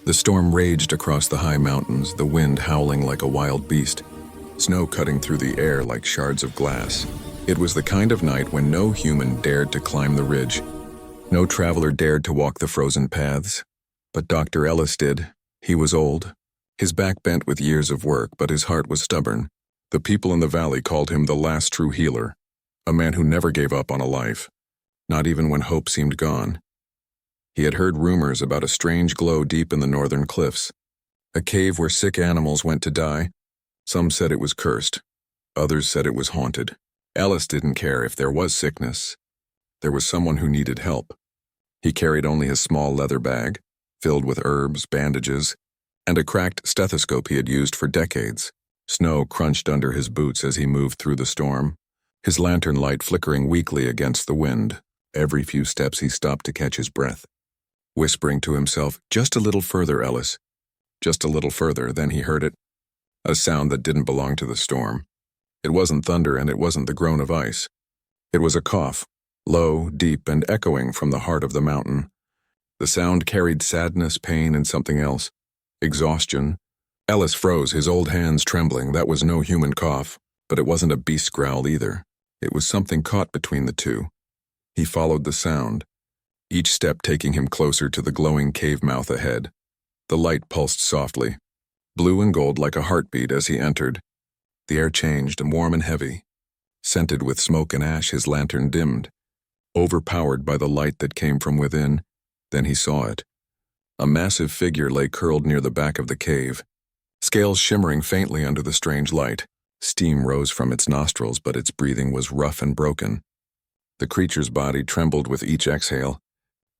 The storm raged across the high mountains, the wind howling like a wild beast, snow cutting through the air like shards of glass. It was the kind of night when no human dared to climb the ridge. No traveler dared to walk the frozen paths. But Dr. Ellis did. He was old. His back bent with years of work, but his heart was stubborn. The people in the valley called him the last true healer, a man who never gave up on a life, not even when hope seemed gone. He had heard rumors about a strange glow deep in the northern cliffs, a cave where sick animals went to die. Some said it was cursed. Others said it was haunted. Ellis didn't care if there was sickness. There was someone who needed help. He carried only a small leather bag, filled with herbs, bandages, and a cracked stethoscope he had used for decades. Snow crunched under his boots as he moved through the storm, his lantern light flickering weakly against the wind. Every few steps he stopped to catch his breath, whispering to himself, "Just a little further, Ellis." Just a little further, then he heard it. A sound that didn't belong to the storm. It wasn't thunder and it wasn't the groan of ice. It was a cough, low, deep, and echoing from the heart of the mountain. The sound carried sadness, pain, and something else. Exhaustion. Ellis froze, his old hands trembling. That was no human cough, but it wasn't a beast growl either. It was something caught between the two. He followed the sound, each step taking him closer to the glowing cave mouth ahead. The light pulsed softly, blue and gold like a heartbeat as he entered. The air changed, warm and heavy. Scented with smoke and ash, his lantern dimmed, overpowered by the light that came from within. Then he saw it. A massive figure lay curled near the back of the cave, scales shimmering faintly under the strange light. Steam rose from its nostrils, but its breathing was rough and broken. The creature's body trembled with each exhale,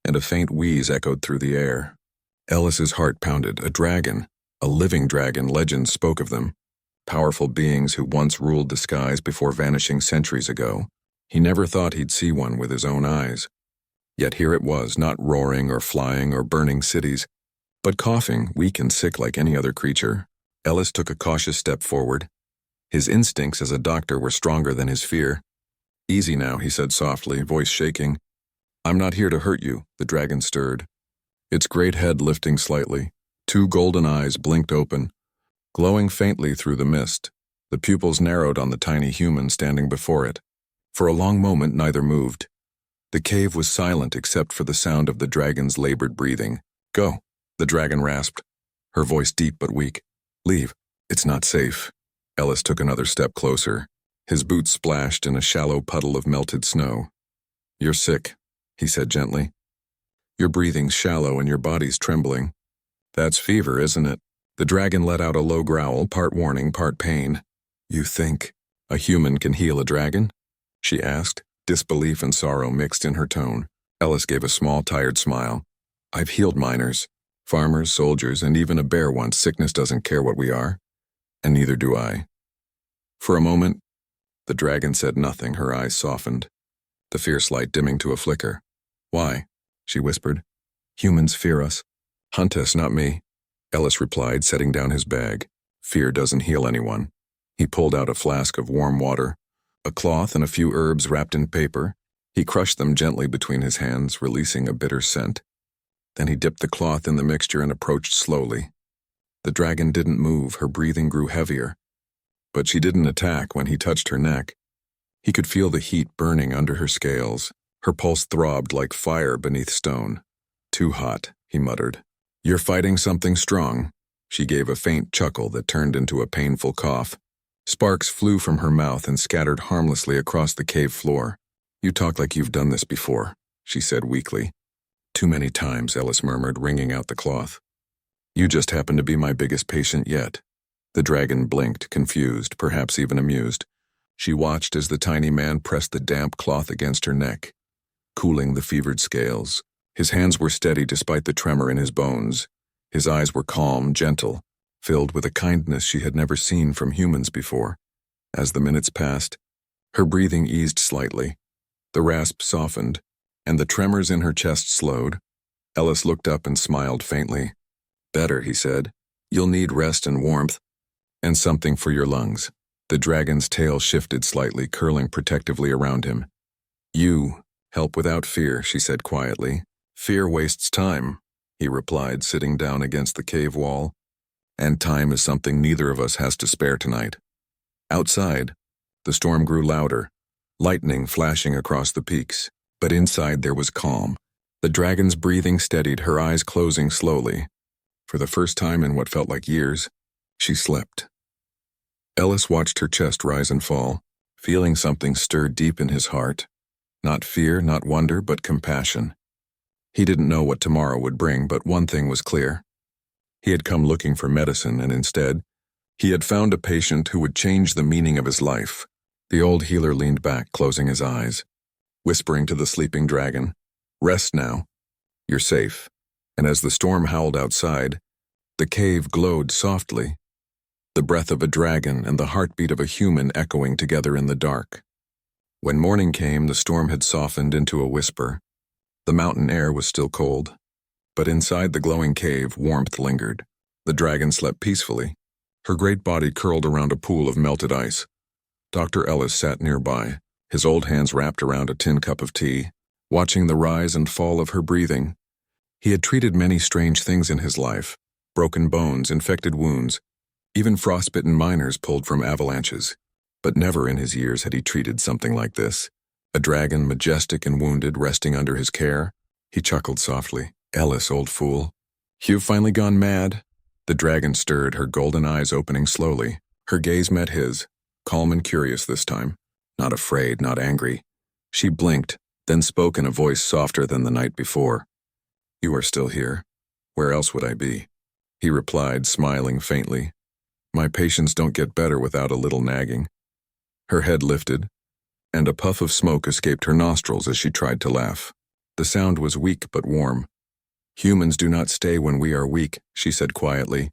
and a faint wheeze echoed through the air. Ellis's heart pounded. A dragon, a living dragon. Legends spoke of them. Powerful beings who once ruled the skies before vanishing centuries ago. He never thought he'd see one with his own eyes. Yet here it was, not roaring or flying or burning cities, but coughing, weak and sick like any other creature. Ellis took a cautious step forward. His instincts as a doctor were stronger than his fear. "Easy now," he said softly, voice shaking. "I'm not here to hurt you." The dragon stirred, its great head lifting slightly. Two golden eyes blinked open, glowing faintly through the mist. The pupils narrowed on the tiny human standing before it. For a long moment, neither moved. The cave was silent except for the sound of the dragon's labored breathing. "Go," the dragon rasped, her voice deep but weak. "Leave. It's not safe." Ellis took another step closer. His boots splashed in a shallow puddle of melted snow. "You're sick," he said gently. "Your breathing's shallow and your body's trembling. That's fever, isn't it?" The dragon let out a low growl, part warning, part pain. "You think a human can heal a dragon?" she asked, disbelief and sorrow mixed in her tone. Ellis gave a small, tired smile. "I've healed miners, farmers, soldiers, and even a bear once. Sickness doesn't care what we are, and neither do I." For a moment, the dragon said nothing. Her eyes softened, the fierce light dimming to a flicker. "Why?" she whispered. "Humans fear us. Hunt us, not me," Ellis replied, setting down his bag. "Fear doesn't heal anyone." He pulled out a flask of warm water, a cloth and a few herbs wrapped in paper. He crushed them gently between his hands, releasing a bitter scent. Then he dipped the cloth in the mixture and approached slowly. The dragon didn't move, her breathing grew heavier. But she didn't attack when he touched her neck. He could feel the heat burning under her scales. Her pulse throbbed like fire beneath stone. "Too hot," he muttered. "You're fighting something strong." She gave a faint chuckle that turned into a painful cough. Sparks flew from her mouth and scattered harmlessly across the cave floor. "You talk like you've done this before," she said weakly. "Too many times," Ellis murmured, wringing out the cloth. "You just happen to be my biggest patient yet." The dragon blinked, confused, perhaps even amused. She watched as the tiny man pressed the damp cloth against her neck, cooling the fevered scales. His hands were steady despite the tremor in his bones. His eyes were calm, gentle, filled with a kindness she had never seen from humans before. As the minutes passed, her breathing eased slightly. The rasp softened, and the tremors in her chest slowed. Ellis looked up and smiled faintly. "Better," he said. "You'll need rest and warmth, and something for your lungs." The dragon's tail shifted slightly, curling protectively around him. "You help without fear," she said quietly. "Fear wastes time." he replied, sitting down against the cave wall. And time is something neither of us has to spare tonight. Outside, the storm grew louder, lightning flashing across the peaks, but inside there was calm. The dragon's breathing steadied, her eyes closing slowly. For the first time in what felt like years, she slept. Ellis watched her chest rise and fall, feeling something stir deep in his heart. Not fear, not wonder, but compassion. He didn't know what tomorrow would bring, but one thing was clear. He had come looking for medicine, and instead, he had found a patient who would change the meaning of his life. The old healer leaned back, closing his eyes, whispering to the sleeping dragon, "Rest now. You're safe." And as the storm howled outside, the cave glowed softly, the breath of a dragon and the heartbeat of a human echoing together in the dark. When morning came, the storm had softened into a whisper. The mountain air was still cold, but inside the glowing cave, warmth lingered. The dragon slept peacefully, her great body curled around a pool of melted ice. Dr. Ellis sat nearby, his old hands wrapped around a tin cup of tea, watching the rise and fall of her breathing. He had treated many strange things in his life: broken bones, infected wounds, even frostbitten miners pulled from avalanches. But never in his years had he treated something like this. A dragon, majestic and wounded, resting under his care. He chuckled softly. "Ellis, old fool. You've finally gone mad." The dragon stirred, her golden eyes opening slowly. Her gaze met his, calm and curious this time. Not afraid, not angry. She blinked, then spoke in a voice softer than the night before. "You are still here. Where else would I be?" He replied, smiling faintly. "My patients don't get better without a little nagging." Her head lifted, and a puff of smoke escaped her nostrils as she tried to laugh. The sound was weak but warm. "Humans do not stay when we are weak," she said quietly.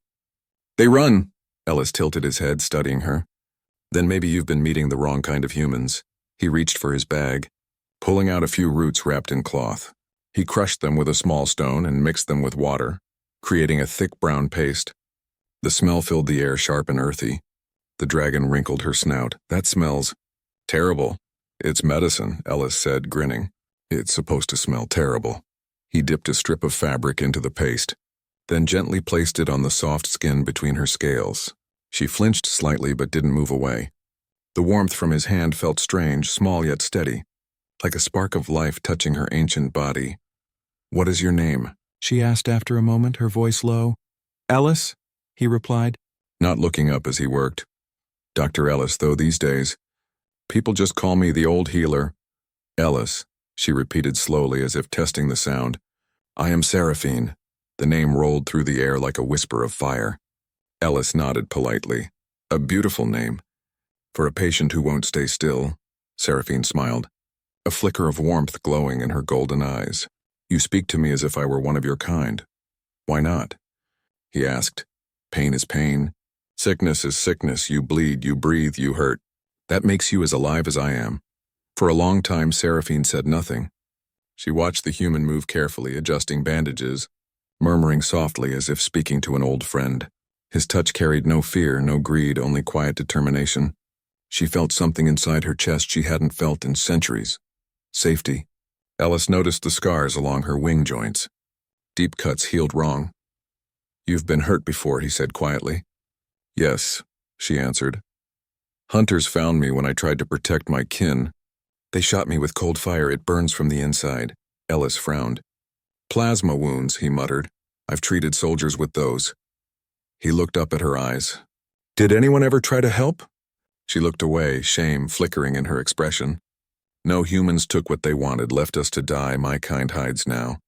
"They run." Ellis tilted his head, studying her. "Then maybe you've been meeting the wrong kind of humans." He reached for his bag, pulling out a few roots wrapped in cloth. He crushed them with a small stone and mixed them with water, creating a thick brown paste. The smell filled the air, sharp and earthy. The dragon wrinkled her snout. "That smells terrible." "It's medicine," Ellis said, grinning. "It's supposed to smell terrible." He dipped a strip of fabric into the paste, then gently placed it on the soft skin between her scales. She flinched slightly but didn't move away. The warmth from his hand felt strange, small yet steady, like a spark of life touching her ancient body. "What is your name?" she asked after a moment, her voice low. "Ellis," he replied, not looking up as he worked. "Dr. Ellis, though, these days. People just call me the old healer." "Ellis," she repeated slowly as if testing the sound. "I am Seraphine." The name rolled through the air like a whisper of fire. Ellis nodded politely. "A beautiful name. For a patient who won't stay still." Seraphine smiled, a flicker of warmth glowing in her golden eyes. "You speak to me as if I were one of your kind." "Why not?" he asked. "Pain is pain. Sickness is sickness. You bleed, you breathe, you hurt. That makes you as alive as I am." For a long time, Seraphine said nothing. She watched the human move carefully, adjusting bandages, murmuring softly as if speaking to an old friend. His touch carried no fear, no greed, only quiet determination. She felt something inside her chest she hadn't felt in centuries. Safety. Ellis noticed the scars along her wing joints. Deep cuts healed wrong. "You've been hurt before," he said quietly. "Yes," she answered. "Hunters found me when I tried to protect my kin. They shot me with cold fire. It burns from the inside." Ellis frowned. "Plasma wounds," he muttered. "I've treated soldiers with those." He looked up at her eyes. "Did anyone ever try to help?" She looked away, shame flickering in her expression. "No, humans took what they wanted, left us to die. My kind hides now."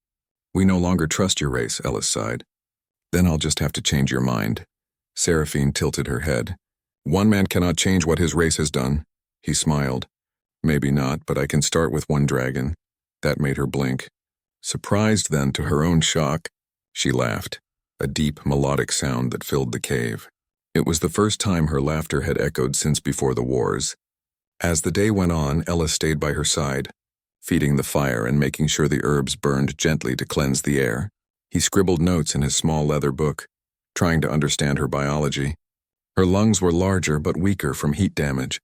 "We no longer trust your race," Ellis sighed. "Then I'll just have to change your mind." Seraphine tilted her head. "One man cannot change what his race has done." He smiled. "Maybe not, but I can start with one dragon." That made her blink. Surprised then to her own shock, she laughed, a deep, melodic sound that filled the cave. It was the first time her laughter had echoed since before the wars. As the day went on, Ella stayed by her side, feeding the fire and making sure the herbs burned gently to cleanse the air. He scribbled notes in his small leather book, trying to understand her biology. Her lungs were larger but weaker from heat damage.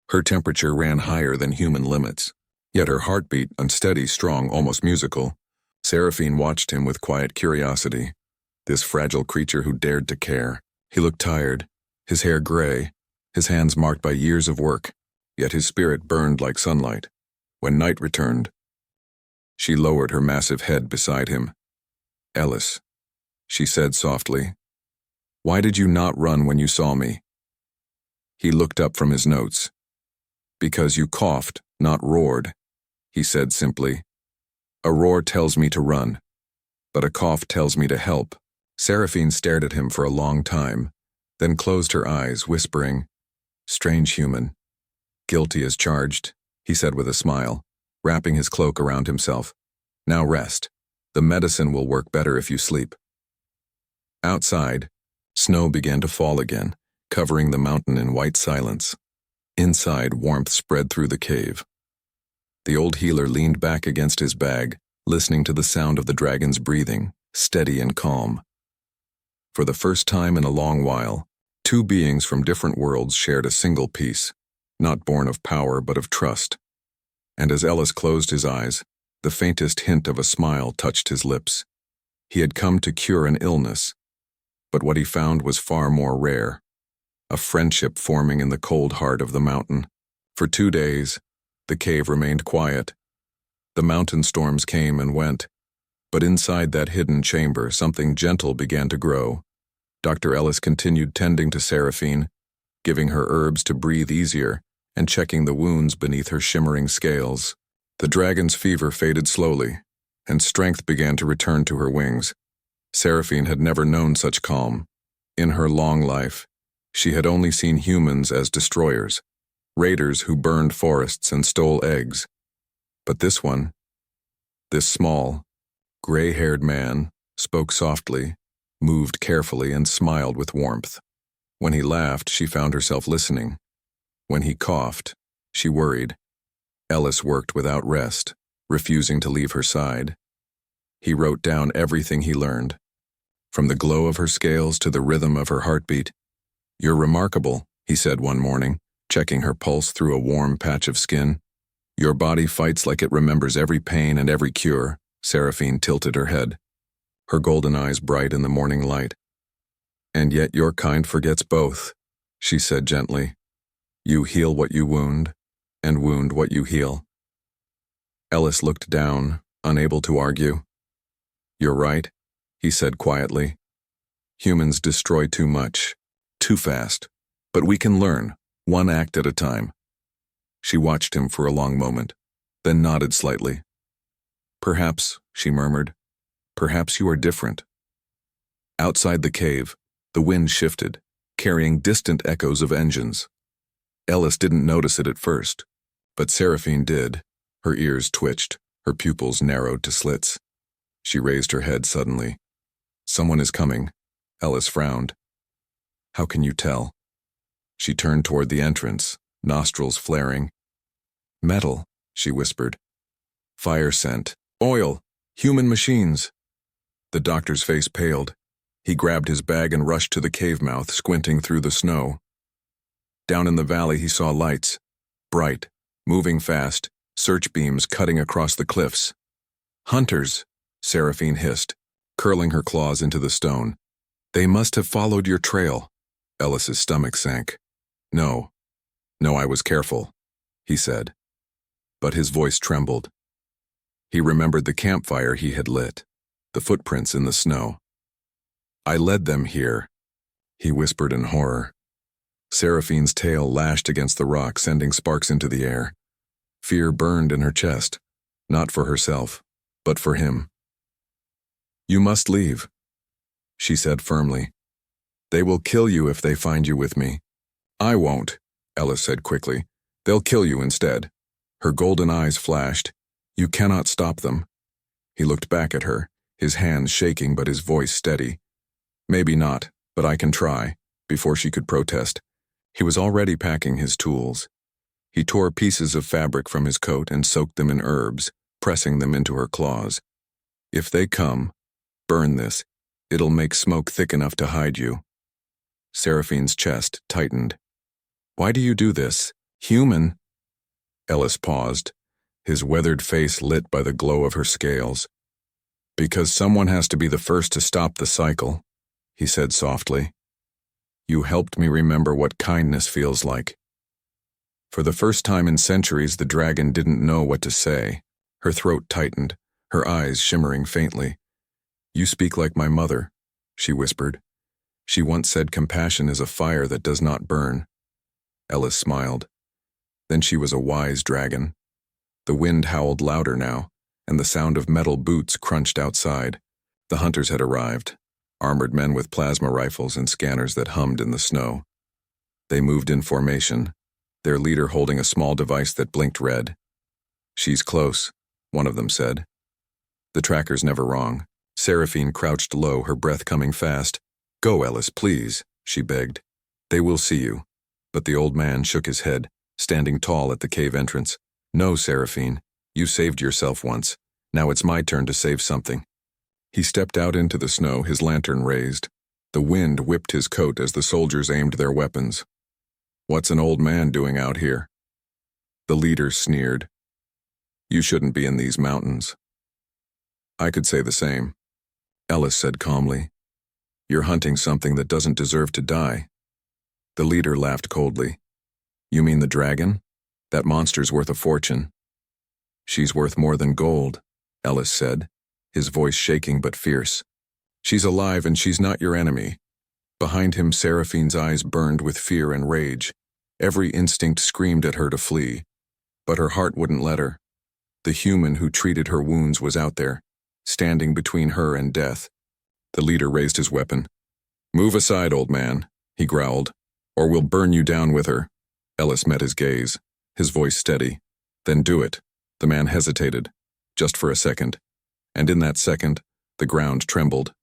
Her temperature ran higher than human limits. Yet her heartbeat, unsteady, strong, almost musical. Seraphine watched him with quiet curiosity. This fragile creature who dared to care. He looked tired, his hair gray, his hands marked by years of work, yet his spirit burned like sunlight. When night returned, she lowered her massive head beside him. "Ellis," she said softly, "why did you not run when you saw me?" He looked up from his notes. "Because you coughed, not roared," he said simply. "A roar tells me to run, but a cough tells me to help." Seraphine stared at him for a long time, then closed her eyes, whispering, "Strange human. Guilty as charged," he said with a smile, wrapping his cloak around himself. "Now rest. The medicine will work better if you sleep." Outside, snow began to fall again, covering the mountain in white silence. Inside, warmth spread through the cave. The old healer leaned back against his bag, listening to the sound of the dragon's breathing, steady and calm. For the first time in a long while, two beings from different worlds shared a single peace, not born of power but of trust. And as Ellis closed his eyes, the faintest hint of a smile touched his lips. He had come to cure an illness, but what he found was far more rare. A friendship forming in the cold heart of the mountain. For 2 days, the cave remained quiet. The mountain storms came and went, but inside that hidden chamber, something gentle began to grow. Dr. Ellis continued tending to Seraphine, giving her herbs to breathe easier and checking the wounds beneath her shimmering scales. The dragon's fever faded slowly, and strength began to return to her wings. Seraphine had never known such calm. In her long life, she had only seen humans as destroyers, raiders who burned forests and stole eggs. But this one, this small, gray-haired man, spoke softly, moved carefully, and smiled with warmth. When he laughed, she found herself listening. When he coughed, she worried. Ellis worked without rest, refusing to leave her side. He wrote down everything he learned, from the glow of her scales to the rhythm of her heartbeat. "You're remarkable," he said one morning, checking her pulse through a warm patch of skin. "Your body fights like it remembers every pain and every cure." Seraphine tilted her head, her golden eyes bright in the morning light. "And yet your kind forgets both," she said gently. "You heal what you wound, and wound what you heal." Ellis looked down, unable to argue. "You're right," he said quietly. "Humans destroy too much, too fast, but we can learn, one act at a time." She watched him for a long moment, then nodded slightly. "Perhaps," she murmured, "perhaps you are different." Outside the cave, the wind shifted, carrying distant echoes of engines. Ellis didn't notice it at first, but Seraphine did. Her ears twitched, her pupils narrowed to slits. She raised her head suddenly. "Someone is coming." Ellis frowned. "How can you tell?" She turned toward the entrance, nostrils flaring. "Metal," she whispered. "Fire scent. Oil. Human machines." The doctor's face paled. He grabbed his bag and rushed to the cave mouth, squinting through the snow. Down in the valley he saw lights, bright, moving fast, search beams cutting across the cliffs. "Hunters," Seraphine hissed, curling her claws into the stone. "They must have followed your trail." Ellis's stomach sank. No, I was careful," he said. But his voice trembled. He remembered the campfire he had lit, the footprints in the snow. "I led them here," he whispered in horror. Seraphine's tail lashed against the rock, sending sparks into the air. Fear burned in her chest, not for herself, but for him. "You must leave," she said firmly. "They will kill you if they find you with me." "I won't," Ellis said quickly. "They'll kill you instead." Her golden eyes flashed. "You cannot stop them." He looked back at her, his hands shaking but his voice steady. "Maybe not, but I can try." Before she could protest, he was already packing his tools. He tore pieces of fabric from his coat and soaked them in herbs, pressing them into her claws. "If they come, burn this. It'll make smoke thick enough to hide you." Seraphine's chest tightened. "Why do you do this? Human?" Ellis paused, his weathered face lit by the glow of her scales. Because someone has to be the first to stop the cycle, he said softly. You helped me remember what kindness feels like. For the first time in centuries, the dragon didn't know what to say. Her throat tightened, her eyes shimmering faintly. You speak like my mother, she whispered. She once said compassion is a fire that does not burn. Ellis smiled. Then she was a wise dragon. The wind howled louder now, and the sound of metal boots crunched outside. The hunters had arrived, armored men with plasma rifles and scanners that hummed in the snow. They moved in formation, their leader holding a small device that blinked red. She's close, one of them said. The tracker's never wrong. Seraphine crouched low, her breath coming fast. Go, Ellis, please, she begged. They will see you. But the old man shook his head, standing tall at the cave entrance. No, Seraphine, you saved yourself once. Now it's my turn to save something. He stepped out into the snow, his lantern raised. The wind whipped his coat as the soldiers aimed their weapons. What's an old man doing out here? The leader sneered. You shouldn't be in these mountains. I could say the same. Ellis said calmly. You're hunting something that doesn't deserve to die. The leader laughed coldly. You mean the dragon? That monster's worth a fortune. She's worth more than gold, Ellis said, his voice shaking but fierce. She's alive and she's not your enemy. Behind him, Seraphine's eyes burned with fear and rage. Every instinct screamed at her to flee, but her heart wouldn't let her. The human who treated her wounds was out there, standing between her and death. The leader raised his weapon. Move aside, old man, he growled, or we'll burn you down with her. Ellis met his gaze, his voice steady. Then do it. The man hesitated, just for a second, and in that second, the ground trembled.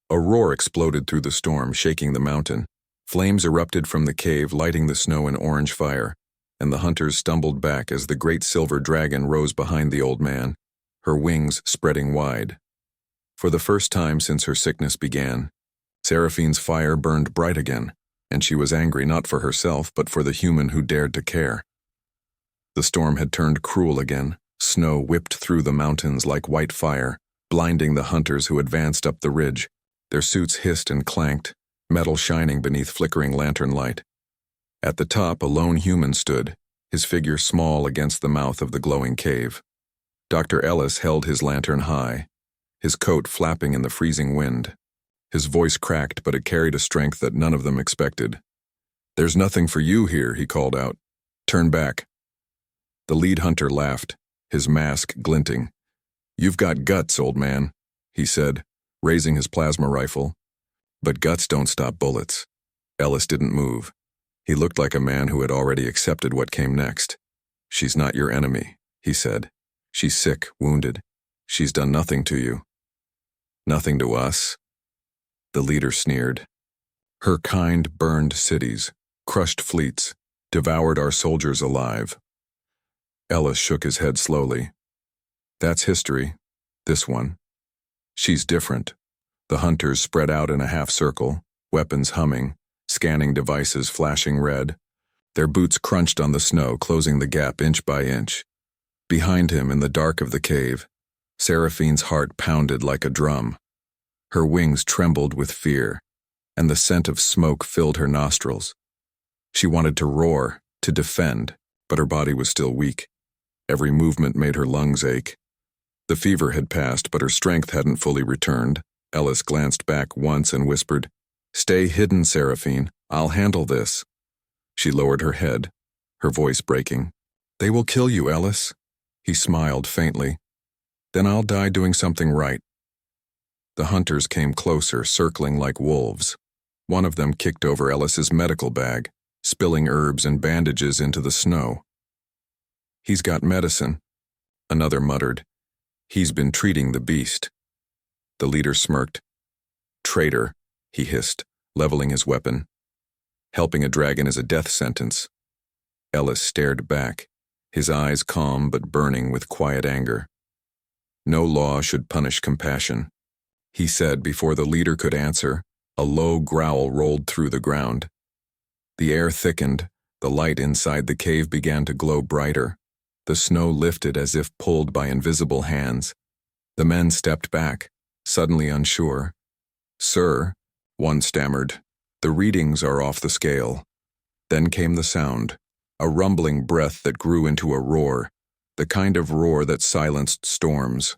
A roar exploded through the storm, shaking the mountain. Flames erupted from the cave, lighting the snow in orange fire, and the hunters stumbled back as the great silver dragon rose behind the old man, her wings spreading wide. For the first time since her sickness began, Seraphine's fire burned bright again, and she was angry not for herself but for the human who dared to care. The storm had turned cruel again. Snow whipped through the mountains like white fire, blinding the hunters who advanced up the ridge. Their suits hissed and clanked, metal shining beneath flickering lantern light. At the top, a lone human stood, his figure small against the mouth of the glowing cave. Dr. Ellis held his lantern high, his coat flapping in the freezing wind. His voice cracked, but it carried a strength that none of them expected. There's nothing for you here, he called out. Turn back. The lead hunter laughed, his mask glinting. You've got guts, old man, he said, raising his plasma rifle. But guts don't stop bullets. Ellis didn't move. He looked like a man who had already accepted what came next. She's not your enemy, he said. She's sick, wounded. She's done nothing to you. Nothing to us? The leader sneered. Her kind burned cities, crushed fleets, devoured our soldiers alive. Ellis shook his head slowly. That's history, this one. She's different. The hunters spread out in a half circle, weapons humming, scanning devices flashing red. Their boots crunched on the snow, closing the gap inch by inch. Behind him, in the dark of the cave, Seraphine's heart pounded like a drum. Her wings trembled with fear, and the scent of smoke filled her nostrils. She wanted to roar, to defend, but her body was still weak. Every movement made her lungs ache. The fever had passed, but her strength hadn't fully returned. Ellis glanced back once and whispered, Stay hidden, Seraphine. I'll handle this. She lowered her head, her voice breaking. They will kill you, Ellis. He smiled faintly. Then I'll die doing something right. The hunters came closer, circling like wolves. One of them kicked over Ellis's medical bag, spilling herbs and bandages into the snow. He's got medicine, another muttered. He's been treating the beast. The leader smirked. Traitor, he hissed, leveling his weapon. Helping a dragon is a death sentence. Ellis stared back, his eyes calm but burning with quiet anger. No law should punish compassion, he said before the leader could answer. A low growl rolled through the ground. The air thickened, the light inside the cave began to glow brighter. The snow lifted as if pulled by invisible hands. The men stepped back, suddenly unsure. "Sir," one stammered, "the readings are off the scale." Then came the sound, a rumbling breath that grew into a roar, the kind of roar that silenced storms.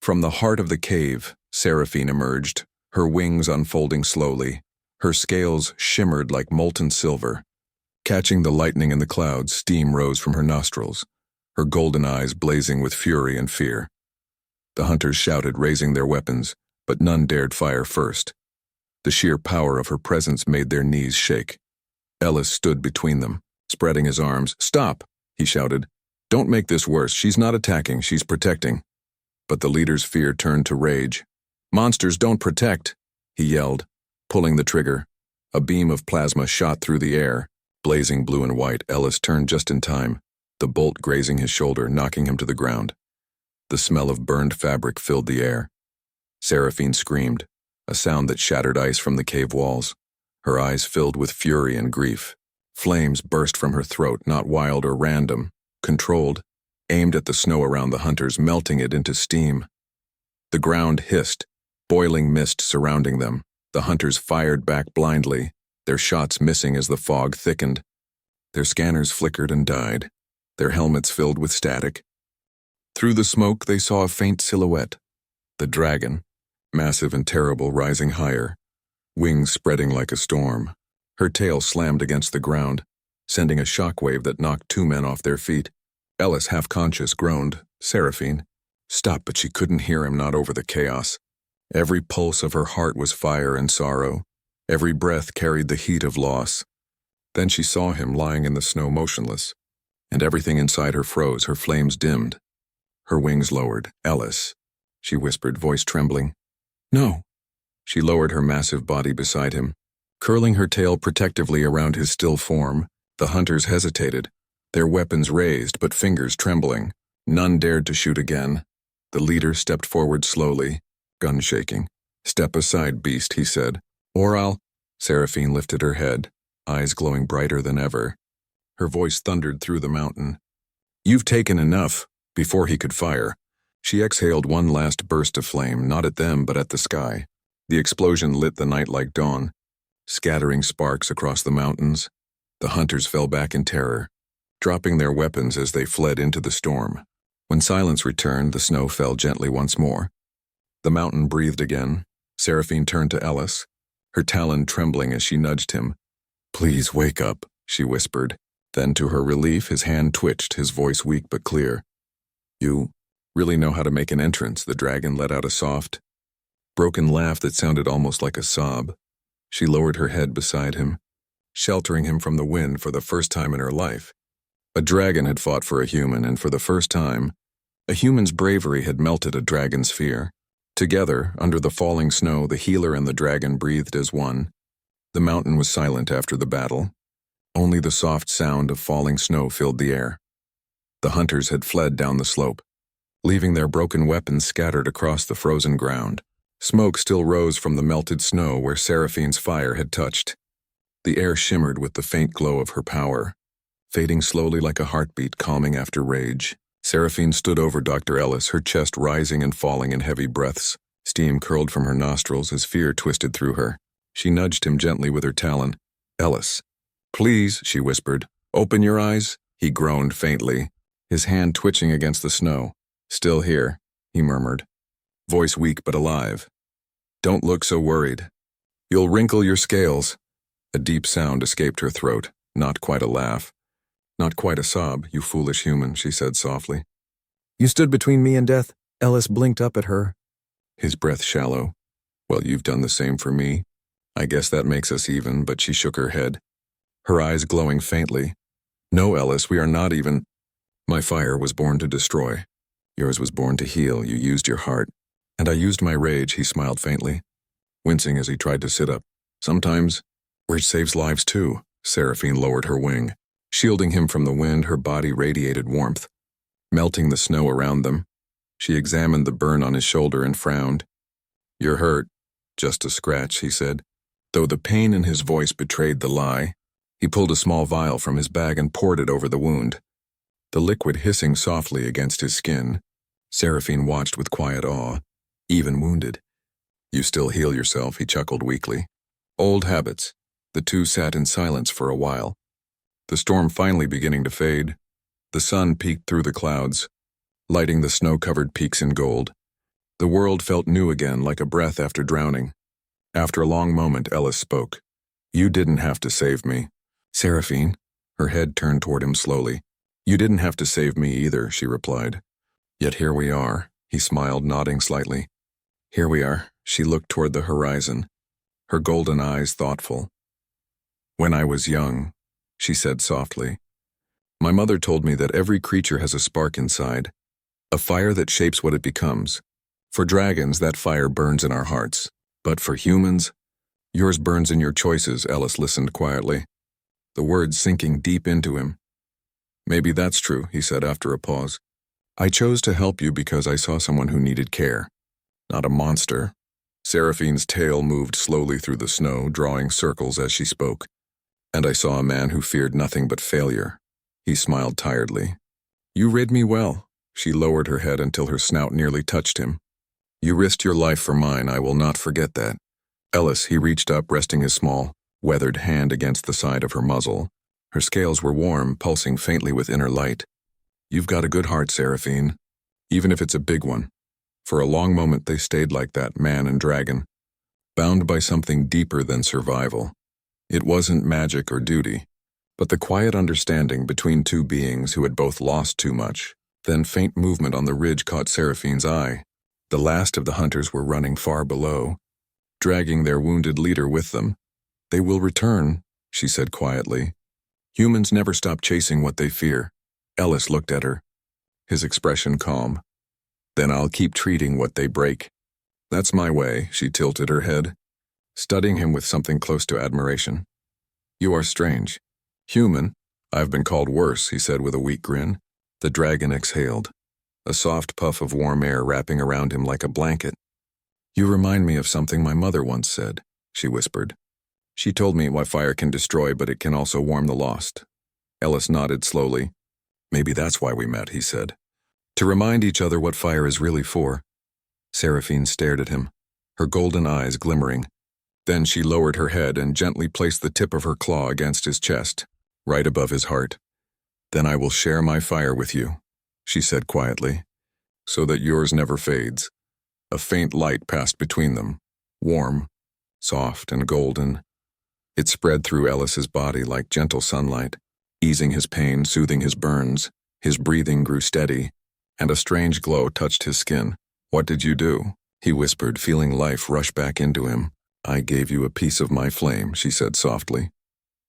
From the heart of the cave, Seraphine emerged, her wings unfolding slowly. Her scales shimmered like molten silver. Catching the lightning in the clouds, steam rose from her nostrils, her golden eyes blazing with fury and fear. The hunters shouted, raising their weapons, but none dared fire first. The sheer power of her presence made their knees shake. Ellis stood between them, spreading his arms. "Stop!" he shouted. "Don't make this worse. She's not attacking, she's protecting." But the leader's fear turned to rage. "Monsters don't protect," he yelled, pulling the trigger. A beam of plasma shot through the air. Blazing blue and white, Ellis turned just in time, the bolt grazing his shoulder, knocking him to the ground. The smell of burned fabric filled the air. Seraphine screamed, a sound that shattered ice from the cave walls. Her eyes filled with fury and grief. Flames burst from her throat, not wild or random, controlled, aimed at the snow around the hunters, melting it into steam. The ground hissed, boiling mist surrounding them. The hunters fired back blindly, their shots missing as the fog thickened. Their scanners flickered and died, their helmets filled with static. Through the smoke they saw a faint silhouette, the dragon, massive and terrible, rising higher, wings spreading like a storm. Her tail slammed against the ground, sending a shockwave that knocked two men off their feet. Ellis, half-conscious, groaned, "Seraphine." Stop, but she couldn't hear him, not over the chaos. Every pulse of her heart was fire and sorrow. Every breath carried the heat of loss. Then she saw him lying in the snow motionless, and everything inside her froze, her flames dimmed. Her wings lowered. "Ellis," she whispered, voice trembling. "No." She lowered her massive body beside him, curling her tail protectively around his still form. The hunters hesitated, their weapons raised but fingers trembling. None dared to shoot again. The leader stepped forward slowly, gun shaking. "Step aside, beast," he said, "or I'll—" Seraphine lifted her head, eyes glowing brighter than ever. Her voice thundered through the mountain. "You've taken enough." Before he could fire, she exhaled one last burst of flame, not at them but at the sky. The explosion lit the night like dawn, scattering sparks across the mountains. The hunters fell back in terror, dropping their weapons as they fled into the storm. When silence returned, the snow fell gently once more. The mountain breathed again. Seraphine turned to Ellis, her talon trembling as she nudged him. "Please wake up," she whispered. Then, to her relief, his hand twitched, his voice weak but clear. "You really know how to make an entrance," the dragon let out a soft, broken laugh that sounded almost like a sob. She lowered her head beside him, sheltering him from the wind for the first time in her life. A dragon had fought for a human, and for the first time, a human's bravery had melted a dragon's fear. Together, under the falling snow, the healer and the dragon breathed as one. The mountain was silent after the battle. Only the soft sound of falling snow filled the air. The hunters had fled down the slope, leaving their broken weapons scattered across the frozen ground. Smoke still rose from the melted snow where Seraphine's fire had touched. The air shimmered with the faint glow of her power, fading slowly like a heartbeat, calming after rage. Seraphine stood over Dr. Ellis, her chest rising and falling in heavy breaths. Steam curled from her nostrils as fear twisted through her. She nudged him gently with her talon. "Ellis." "Please," she whispered. "Open your eyes." He groaned faintly, his hand twitching against the snow. "Still here," he murmured, voice weak but alive. "Don't look so worried. You'll wrinkle your scales." A deep sound escaped her throat, not quite a laugh, not quite a sob. "You foolish human," she said softly. "You stood between me and death." Ellis blinked up at her, his breath shallow. "Well, you've done the same for me. I guess that makes us even," but she shook her head, her eyes glowing faintly. "No, Ellis, we are not even. My fire was born to destroy. Yours was born to heal. You used your heart. And I used my rage," he smiled faintly, wincing as he tried to sit up. "Sometimes rage saves lives too." Seraphine lowered her wing, shielding him from the wind. Her body radiated warmth, melting the snow around them. She examined the burn on his shoulder and frowned. "You're hurt." "Just a scratch," he said, though the pain in his voice betrayed the lie. He pulled a small vial from his bag and poured it over the wound, the liquid hissing softly against his skin. Seraphine watched with quiet awe, even wounded. You still heal yourself, he chuckled weakly. Old habits. The two sat in silence for a while. The storm finally beginning to fade. The sun peeked through the clouds, lighting the snow-covered peaks in gold. The world felt new again, like a breath after drowning. After a long moment, Ellis spoke. You didn't have to save me. Seraphine, her head turned toward him slowly. You didn't have to save me either, she replied. Yet here we are, he smiled, nodding slightly. Here we are, she looked toward the horizon, her golden eyes thoughtful. When I was young, she said softly, my mother told me that every creature has a spark inside, a fire that shapes what it becomes. For dragons, that fire burns in our hearts. But for humans, yours burns in your choices, Ellis listened quietly, the words sinking deep into him. Maybe that's true, he said after a pause. I chose to help you because I saw someone who needed care, not a monster. Seraphine's tail moved slowly through the snow, drawing circles as she spoke. And I saw a man who feared nothing but failure. He smiled tiredly. You rid me well. She lowered her head until her snout nearly touched him. You risked your life for mine, I will not forget that. Ellis, he reached up, resting his small, weathered hand against the side of her muzzle. Her scales were warm, pulsing faintly with inner light. You've got a good heart, Seraphine, even if it's a big one. For a long moment they stayed like that, man and dragon, bound by something deeper than survival. It wasn't magic or duty, but the quiet understanding between two beings who had both lost too much. Then faint movement on the ridge caught Seraphine's eye. The last of the hunters were running far below, dragging their wounded leader with them. They will return, she said quietly. Humans never stop chasing what they fear. Ellis looked at her, his expression calm. Then I'll keep treating what they break. That's my way, she tilted her head, studying him with something close to admiration. You are strange. Human. I've been called worse, he said with a weak grin. The dragon exhaled, a soft puff of warm air wrapping around him like a blanket. You remind me of something my mother once said, she whispered. She told me why fire can destroy, but it can also warm the lost. Ellis nodded slowly. Maybe that's why we met, he said. To remind each other what fire is really for. Seraphine stared at him, her golden eyes glimmering. Then she lowered her head and gently placed the tip of her claw against his chest, right above his heart. Then I will share my fire with you, she said quietly, so that yours never fades. A faint light passed between them, warm, soft, and golden. It spread through Ellis's body like gentle sunlight, easing his pain, soothing his burns. His breathing grew steady, and a strange glow touched his skin. What did you do? He whispered, feeling life rush back into him. I gave you a piece of my flame, she said softly.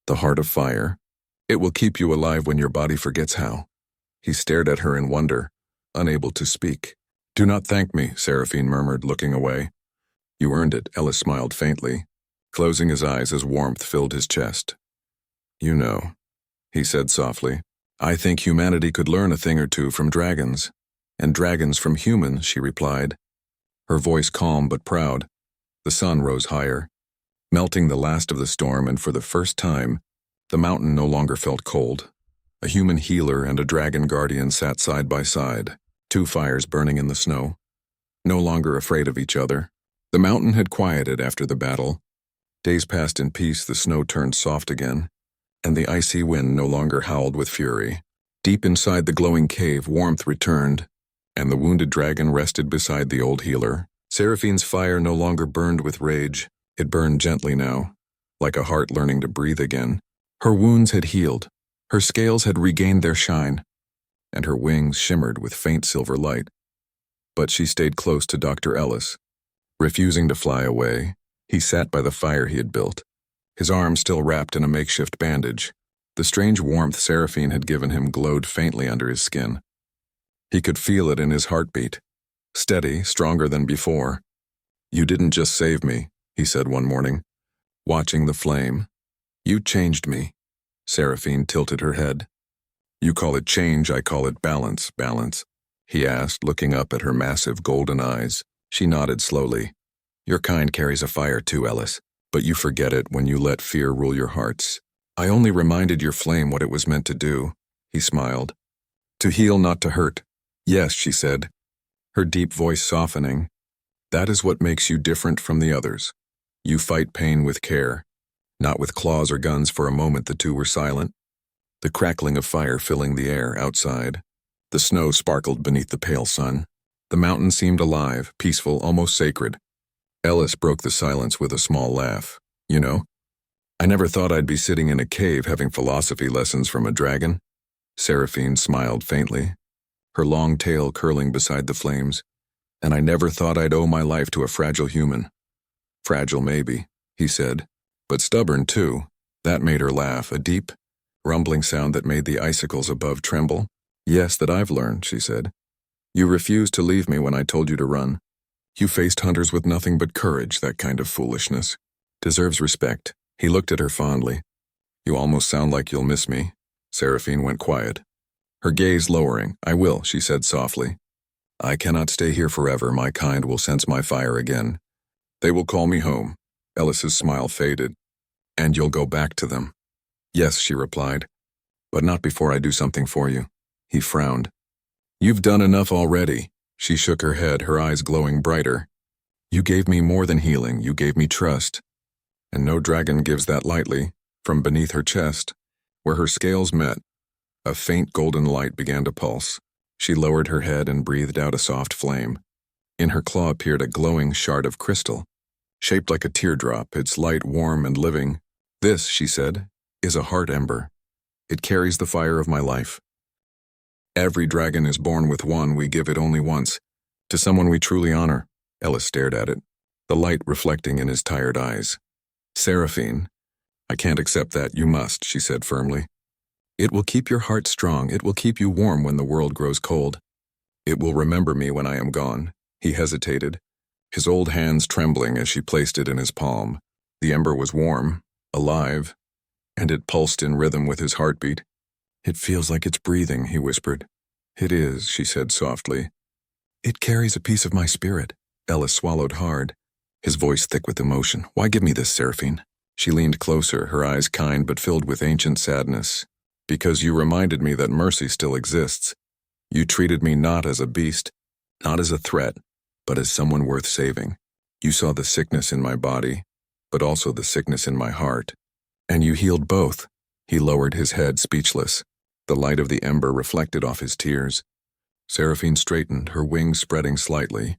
The heart of fire. It will keep you alive when your body forgets how. He stared at her in wonder, unable to speak. Do not thank me, Seraphine murmured, looking away. You earned it, Ellis smiled faintly, closing his eyes as warmth filled his chest. You know, he said softly, I think humanity could learn a thing or two from dragons. And dragons from humans, she replied, her voice calm but proud. The sun rose higher, melting the last of the storm, and for the first time, the mountain no longer felt cold. A human healer and a dragon guardian sat side by side, two fires burning in the snow, no longer afraid of each other. The mountain had quieted after the battle. Days passed in peace, the snow turned soft again, and the icy wind no longer howled with fury. Deep inside the glowing cave, warmth returned, and the wounded dragon rested beside the old healer. Seraphine's fire no longer burned with rage. It burned gently now, like a heart learning to breathe again. Her wounds had healed, her scales had regained their shine, and her wings shimmered with faint silver light. But she stayed close to Dr. Ellis. Refusing to fly away, he sat by the fire he had built, his arm still wrapped in a makeshift bandage. The strange warmth Seraphine had given him glowed faintly under his skin. He could feel it in his heartbeat, steady, stronger than before. You didn't just save me, he said one morning, watching the flame. You changed me. Seraphine tilted her head. You call it change, I call it balance, he asked, looking up at her massive golden eyes. She nodded slowly. Your kind carries a fire too, Ellis, but you forget it when you let fear rule your hearts. I only reminded your flame what it was meant to do, he smiled. To heal, not to hurt. Yes, she said, her deep voice softening. That is what makes you different from the others. You fight pain with care, not with claws or guns. For a moment the two were silent, the crackling of fire filling the air outside. The snow sparkled beneath the pale sun. The mountain seemed alive, peaceful, almost sacred. Ellis broke the silence with a small laugh. You know, I never thought I'd be sitting in a cave having philosophy lessons from a dragon. Seraphine smiled faintly, her long tail curling beside the flames. And I never thought I'd owe my life to a fragile human. Fragile, maybe, he said, but stubborn, too. That made her laugh, a deep, rumbling sound that made the icicles above tremble. Yes, that I've learned, she said. You refused to leave me when I told you to run. You faced hunters with nothing but courage. That kind of foolishness deserves respect. He looked at her fondly. You almost sound like you'll miss me. Seraphine went quiet, her gaze lowering. I will, she said softly. I cannot stay here forever. My kind will sense my fire again. They will call me home. Ellis's smile faded. And you'll go back to them. Yes, she replied, but not before I do something for you. He frowned. You've done enough already. She shook her head, her eyes glowing brighter. You gave me more than healing. You gave me trust. And no dragon gives that lightly. From beneath her chest, where her scales met, a faint golden light began to pulse. She lowered her head and breathed out a soft flame. In her claw appeared a glowing shard of crystal, shaped like a teardrop, its light warm and living. This, she said, is a heart ember. It carries the fire of my life. Every dragon is born with one. We give it only once, to someone we truly honor. Ellis stared at it, the light reflecting in his tired eyes. Seraphine, I can't accept that. You must, she said firmly. It will keep your heart strong. It will keep you warm when the world grows cold. It will remember me when I am gone. He hesitated, his old hands trembling as she placed it in his palm. The ember was warm, alive, and it pulsed in rhythm with his heartbeat. It feels like it's breathing, he whispered. It is, she said softly. It carries a piece of my spirit. Ellis swallowed hard, his voice thick with emotion. Why give me this, Seraphine? She leaned closer, her eyes kind but filled with ancient sadness. Because you reminded me that mercy still exists. You treated me not as a beast, not as a threat, but as someone worth saving. You saw the sickness in my body, but also the sickness in my heart. And you healed both. He lowered his head, speechless. The light of the ember reflected off his tears. Seraphine straightened, her wings spreading slightly.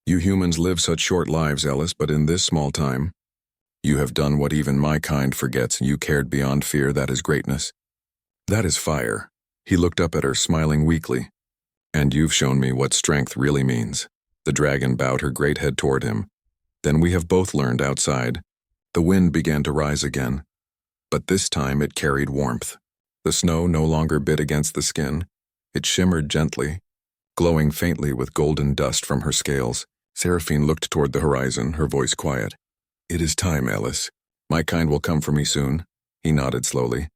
You humans live such short lives, Ellis, but in this small time, you have done what even my kind forgets. You cared beyond fear. That is greatness. That is fire. He looked up at her, smiling weakly. And you've shown me what strength really means. The dragon bowed her great head toward him. Then we have both learned outside. The wind began to rise again. But this time it carried warmth. The snow no longer bit against the skin. It shimmered gently, glowing faintly with golden dust from her scales. Seraphine looked toward the horizon, her voice quiet. It is time, Ellis. My kind will come for me soon. He nodded slowly,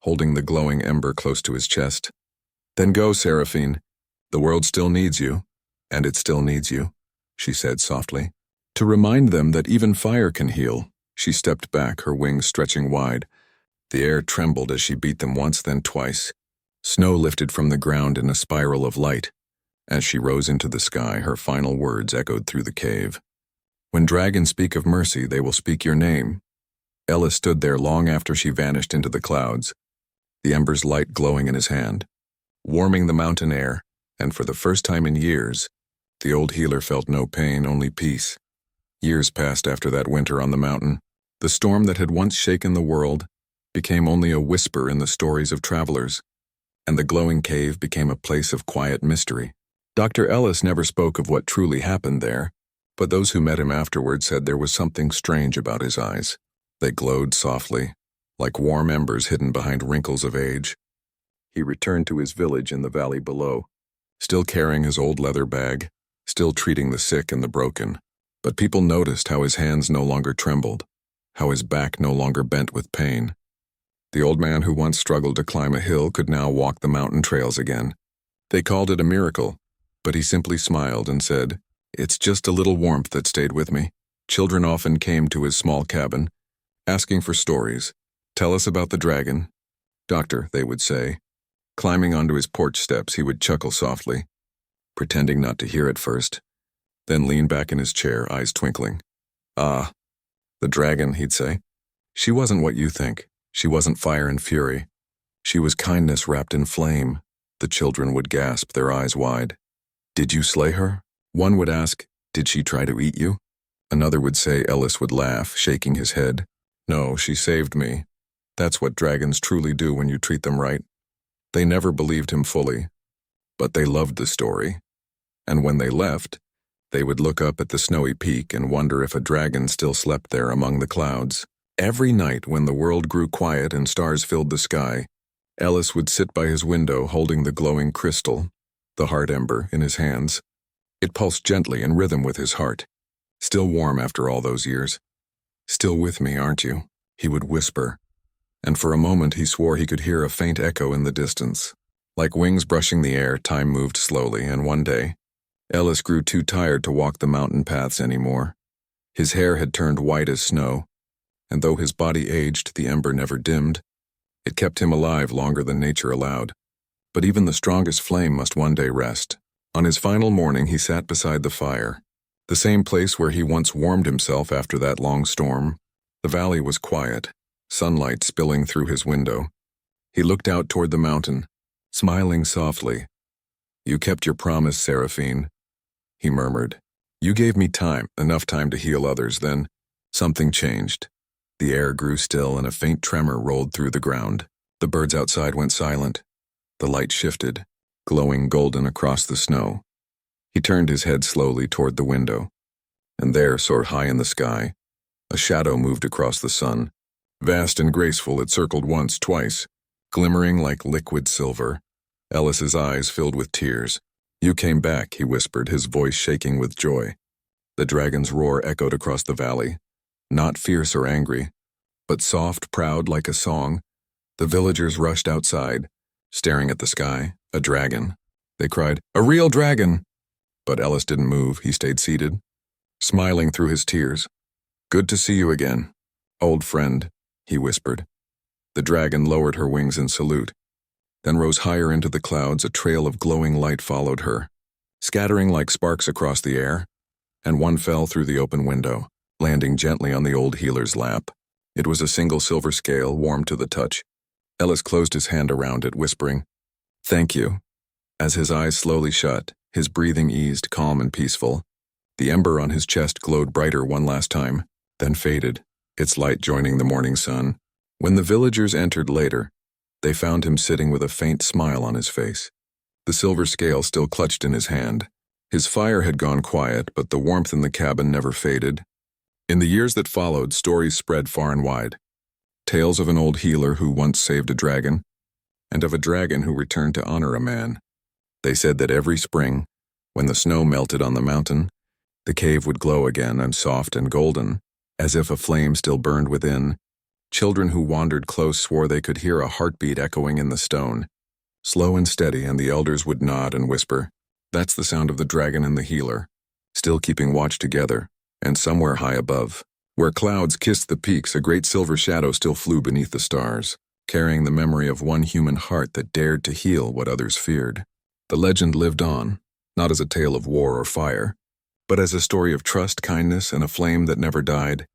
holding the glowing ember close to his chest. Then go, Seraphine. The world still needs you, and it still needs you, she said softly. To remind them that even fire can heal. She stepped back, her wings stretching wide. The air trembled as she beat them once, then twice. Snow lifted from the ground in a spiral of light. As she rose into the sky, her final words echoed through the cave. When dragons speak of mercy, they will speak your name. Ellis stood there long after she vanished into the clouds, the ember's light glowing in his hand, warming the mountain air, and for the first time in years, the old healer felt no pain, only peace. Years passed after that winter on the mountain. The storm that had once shaken the world became only a whisper in the stories of travelers, and the glowing cave became a place of quiet mystery. Dr. Ellis never spoke of what truly happened there, but those who met him afterward said there was something strange about his eyes. They glowed softly, like warm embers hidden behind wrinkles of age. He returned to his village in the valley below, still carrying his old leather bag, still treating the sick and the broken. But people noticed how his hands no longer trembled, how his back no longer bent with pain. The old man who once struggled to climb a hill could now walk the mountain trails again. They called it a miracle, but he simply smiled and said, "It's just a little warmth that stayed with me." Children often came to his small cabin, asking for stories. "Tell us about the dragon." "Doctor," they would say. Climbing onto his porch steps, he would chuckle softly. pretending not to hear at first, then leaned back in his chair, eyes twinkling. "Ah, the dragon," he'd say. "She wasn't what you think. She wasn't fire and fury. She was kindness wrapped in flame." The children would gasp, their eyes wide. "Did you slay her?" One would ask, "Did she try to eat you?" Another would say. Ellis would laugh, shaking his head. "No, she saved me. That's what dragons truly do when you treat them right." They never believed him fully, but they loved the story. And when they left, they would look up at the snowy peak and wonder if a dragon still slept there among the clouds. Every night when the world grew quiet and stars filled the sky, Ellis would sit by his window holding the glowing crystal, the heart ember, in his hands. It pulsed gently in rhythm with his heart, still warm after all those years. "Still with me, aren't you?" he would whisper, and for a moment he swore he could hear a faint echo in the distance. Like wings brushing the air, time moved slowly, and one day, Ellis grew too tired to walk the mountain paths anymore. His hair had turned white as snow, and though his body aged, the ember never dimmed. It kept him alive longer than nature allowed. But even the strongest flame must one day rest. On his final morning, he sat beside the fire, the same place where he once warmed himself after that long storm. The valley was quiet, sunlight spilling through his window. He looked out toward the mountain, smiling softly. "You kept your promise, Seraphine," he murmured. "You gave me time, enough time to heal others, then something changed." The air grew still and a faint tremor rolled through the ground. The birds outside went silent. The light shifted, glowing golden across the snow. He turned his head slowly toward the window, and there, soared high in the sky, a shadow moved across the sun. Vast and graceful, it circled once, twice, glimmering like liquid silver. Ellis's eyes filled with tears. "You came back," he whispered, his voice shaking with joy. The dragon's roar echoed across the valley, not fierce or angry, but soft, proud like a song. The villagers rushed outside, staring at the sky. "A dragon," they cried. "A real dragon!" But Ellis didn't move. He stayed seated, smiling through his tears. "Good to see you again, old friend," he whispered. The dragon lowered her wings in salute, then rose higher into the clouds. A trail of glowing light followed her, scattering like sparks across the air, and one fell through the open window, landing gently on the old healer's lap. It was a single silver scale, warm to the touch. Ellis closed his hand around it, whispering, "Thank you." As his eyes slowly shut, his breathing eased, calm and peaceful. The ember on his chest glowed brighter one last time, then faded, its light joining the morning sun. When the villagers entered later, they found him sitting with a faint smile on his face, the silver scale still clutched in his hand. His fire had gone quiet, but the warmth in the cabin never faded. In the years that followed, stories spread far and wide. Tales of an old healer who once saved a dragon, and of a dragon who returned to honor a man. They said that every spring, when the snow melted on the mountain, the cave would glow again, and soft and golden, as if a flame still burned within. Children who wandered close swore they could hear a heartbeat echoing in the stone, slow and steady, and the elders would nod and whisper, "That's the sound of the dragon and the healer, still keeping watch together." And somewhere high above, where clouds kissed the peaks, a great silver shadow still flew beneath the stars, carrying the memory of one human heart that dared to heal what others feared. The legend lived on, not as a tale of war or fire, but as a story of trust, kindness, and a flame that never died.